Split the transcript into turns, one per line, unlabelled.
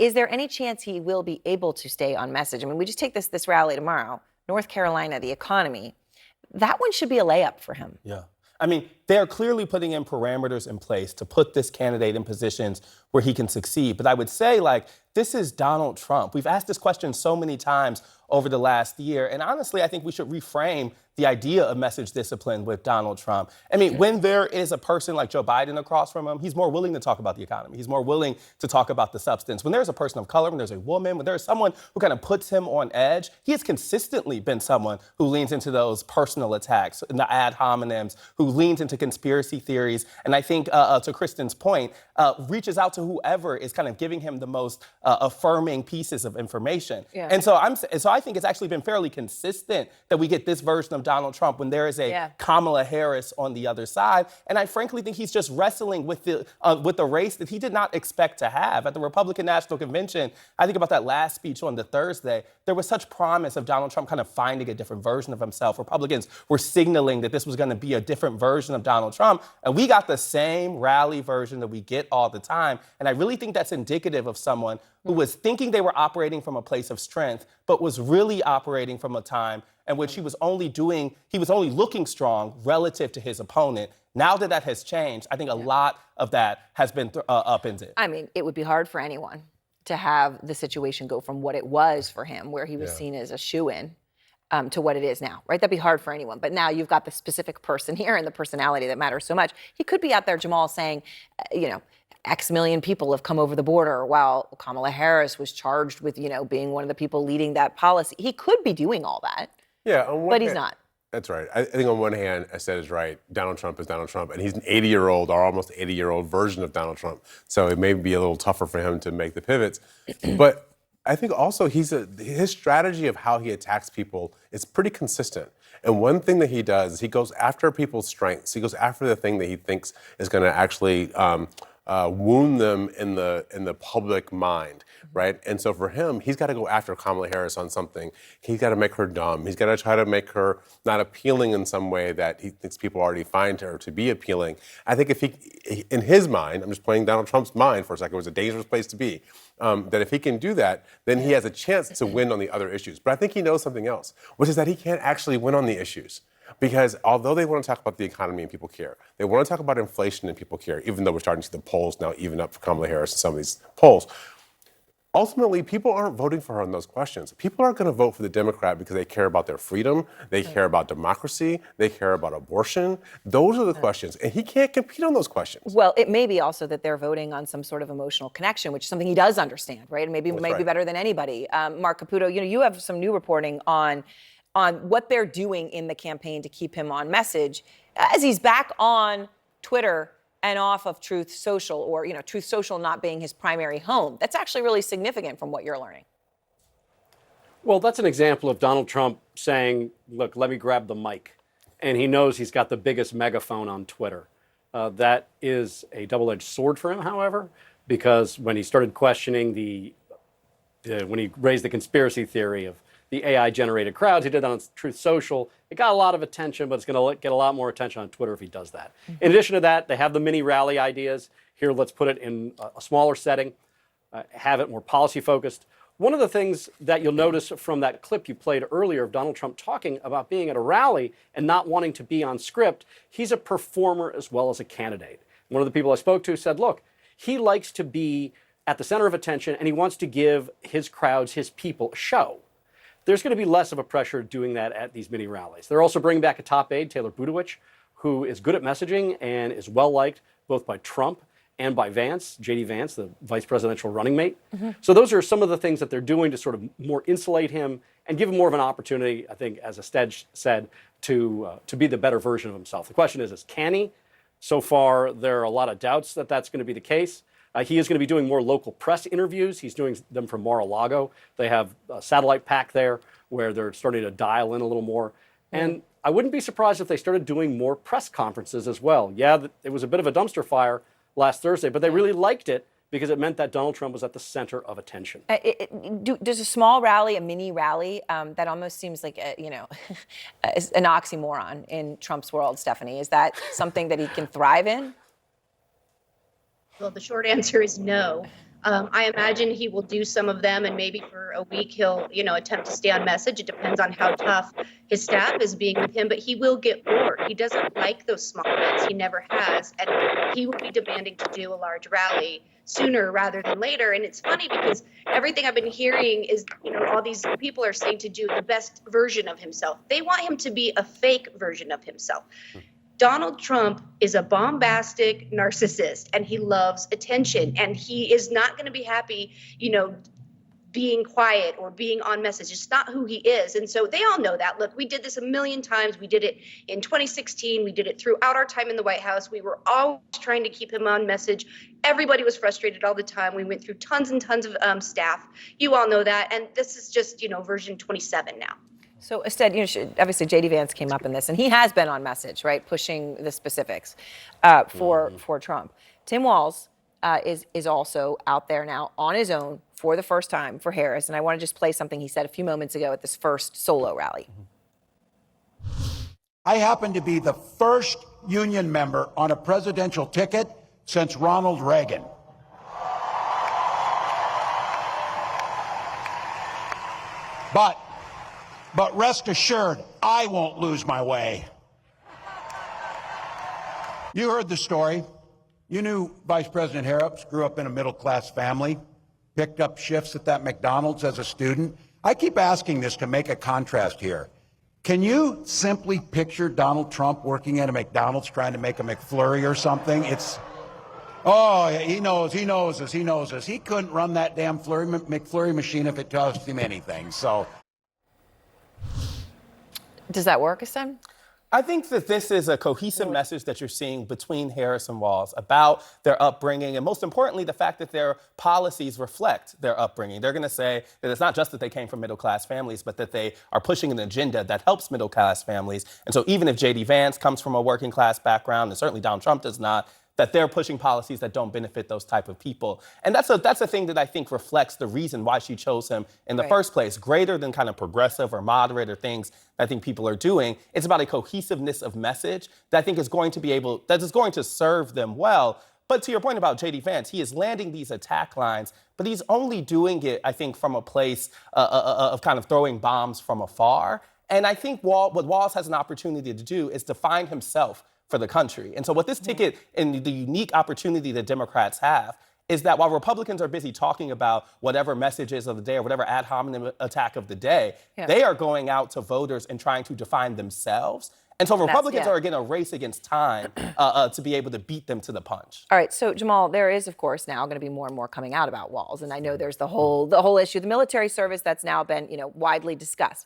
Is there any chance he will be able to stay on message? I mean, we just take this rally tomorrow, North Carolina, the economy. That one should be a layup for him.
Yeah. I mean, they're clearly putting in parameters in place to put this candidate in positions where he can succeed. But I would say, like, this is Donald Trump. We've asked this question so many times over the last year. And honestly, I think we should reframe the idea of message discipline with Donald Trump. I mean, when there is a person like Joe Biden across from him, he's more willing to talk about the economy. He's more willing to talk about the substance. When there's a person of color, when there's a woman, when there's someone who kind of puts him on edge, he has consistently been someone who leans into those personal attacks and the ad hominems, who leans into conspiracy theories. And I think, to Kristen's point, reaches out to whoever is kind of giving him the most affirming pieces of information.
Yeah.
And so I think it's actually been fairly consistent that we get this version of Donald Trump when there is a Kamala Harris on the other side. And I frankly think he's just wrestling with the race that he did not expect to have. At the Republican National Convention, I think about that last speech on the Thursday, there was such promise of Donald Trump kind of finding a different version of himself. Republicans were signaling that this was going to be a different version of Donald Trump. And we got the same rally version that we get all the time. And I really think that's indicative of someone who was thinking they were operating from a place of strength, but was really operating from a time in which he was only looking strong relative to his opponent. Now that that has changed, I think a lot of that has been upended.
I mean, it would be hard for anyone to have the situation go from what it was for him, where he was seen as a shoo-in, to what it is now, right? That'd be hard for anyone. But now you've got the specific person here and the personality that matters so much. He could be out there, Jamal, saying, X million people have come over the border while Kamala Harris was charged with, being one of the people leading that policy. He could be doing all that.
Yeah,
but he's not.
That's right. I think on one hand, Astead is right. Donald Trump is Donald Trump, and he's an 80-year-old or almost 80-year-old version of Donald Trump. So it may be a little tougher for him to make the pivots. But I think also his strategy of how he attacks people is pretty consistent. And one thing that he does is he goes after people's strengths. He goes after the thing that he thinks is going to actually wound them in the public mind, right? And so for him, he's got to go after Kamala Harris on something. He's got to make her dumb. He's got to try to make her not appealing in some way that he thinks people already find her to be appealing. I think if he, in his mind, I'm just playing Donald Trump's mind for a second, it was a dangerous place to be, that if he can do that, then he has a chance to win on the other issues. But I think he knows something else, which is that he can't actually win on the issues. Because although they want to talk about the economy and people care, they want to talk about inflation and people care, even though we're starting to see the polls now even up for Kamala Harris in some of these polls. Ultimately, people aren't voting for her on those questions. People aren't going to vote for the Democrat because they care about their freedom, they care about democracy, they care about abortion. Those are the questions, and he can't compete on those questions.
Well, it may be also that they're voting on some sort of emotional connection, which is something he does understand, right? And maybe better than anybody. Marc Caputo, you have some new reporting on what they're doing in the campaign to keep him on message as he's back on Twitter and off of Truth Social, or Truth Social not being his primary home. That's actually really significant from what you're learning.
Well, that's an example of Donald Trump saying, look, let me grab the mic. And he knows he's got the biggest megaphone on Twitter. That is a double-edged sword for him, however, because when he started questioning when he raised the conspiracy theory of the AI-generated crowds, he did that on Truth Social. It got a lot of attention, but it's going to get a lot more attention on Twitter if he does that. In addition to that, they have the mini rally ideas. Here, let's put it in a smaller setting, have it more policy-focused. One of the things that you'll notice from that clip you played earlier of Donald Trump talking about being at a rally and not wanting to be on script, he's a performer as well as a candidate. One of the people I spoke to said, look, he likes to be at the center of attention, and he wants to give his crowds, his people, a show. There's going to be less of a pressure doing that at these mini rallies. They're also bringing back a top aide, Taylor Budowich, who is good at messaging and is well-liked both by Trump and by Vance, J.D. Vance, the vice presidential running mate. So those are some of the things that they're doing to sort of more insulate him and give him more of an opportunity, I think, as Astead said, to be the better version of himself. The question is can he? So far, there are a lot of doubts that that's going to be the case. He is going to be doing more local press interviews. He's doing them from Mar-a-Lago. They have a satellite pack there where they're starting to dial in a little more. And I wouldn't be surprised if they started doing more press conferences as well. Yeah, it was a bit of a dumpster fire last Thursday, but they really liked it because it meant that Donald Trump was at the center of attention.
Does a small rally, a mini rally, that almost seems like an oxymoron in Trump's world, Stephanie? Is that something that he can thrive in?
Well, the short answer is no. I imagine he will do some of them, and maybe for a week he'll, attempt to stay on message. It depends on how tough his staff is being with him, but he will get bored. He doesn't like those small events. He never has, and he will be demanding to do a large rally sooner rather than later. And it's funny because everything I've been hearing is, all these people are saying to do the best version of himself. They want him to be a fake version of himself. Donald Trump is a bombastic narcissist, and he loves attention, and he is not going to be happy, being quiet or being on message. It's not who he is. And so they all know that. Look, we did this a million times. We did it in 2016. We did it throughout our time in the White House. We were always trying to keep him on message. Everybody was frustrated all the time. We went through tons and tons of staff. You all know that. And this is just, version 27 now.
So Astead, obviously J.D. Vance came up in this, and he has been on message, right, pushing the specifics for Trump. Tim Walz is also out there now on his own for the first time for Harris, and I want to just play something he said a few moments ago at this first solo rally.
I happen to be the first union member on a presidential ticket since Ronald Reagan. But rest assured, I won't lose my way. You heard the story. You knew Vice President Harris grew up in a middle-class family, picked up shifts at that McDonald's as a student. I keep asking this to make a contrast here. Can you simply picture Donald Trump working at a McDonald's trying to make a McFlurry or something? He knows us. He couldn't run that damn McFlurry machine if it cost him anything, so.
Does that work, Astead?
I think that this is a cohesive message that you're seeing between Harris and Walz about their upbringing, and most importantly, the fact that their policies reflect their upbringing. They're going to say that it's not just that they came from middle-class families, but that they are pushing an agenda that helps middle-class families. And so even if J.D. Vance comes from a working-class background, and certainly Donald Trump does not, that they're pushing policies that don't benefit those type of people. And that's a thing that I think reflects the reason why she chose him in the first place, greater than kind of progressive or moderate or things that I think people are doing. It's about a cohesiveness of message that I think is going to serve them well. But to your point about J.D. Vance, he is landing these attack lines, but he's only doing it, I think, from a place of kind of throwing bombs from afar. And I think what Walz has an opportunity to do is define himself for the country. And so what this ticket and the unique opportunity that Democrats have is that while Republicans are busy talking about whatever messages of the day or whatever ad hominem attack of the day, they are going out to voters and trying to define themselves. And so Republicans are in a race against time to be able to beat them to the punch.
All right, so Jamal, there is, of course, now going to be more and more coming out about Walz. And I know there's the whole issue, the military service that's now been, widely discussed.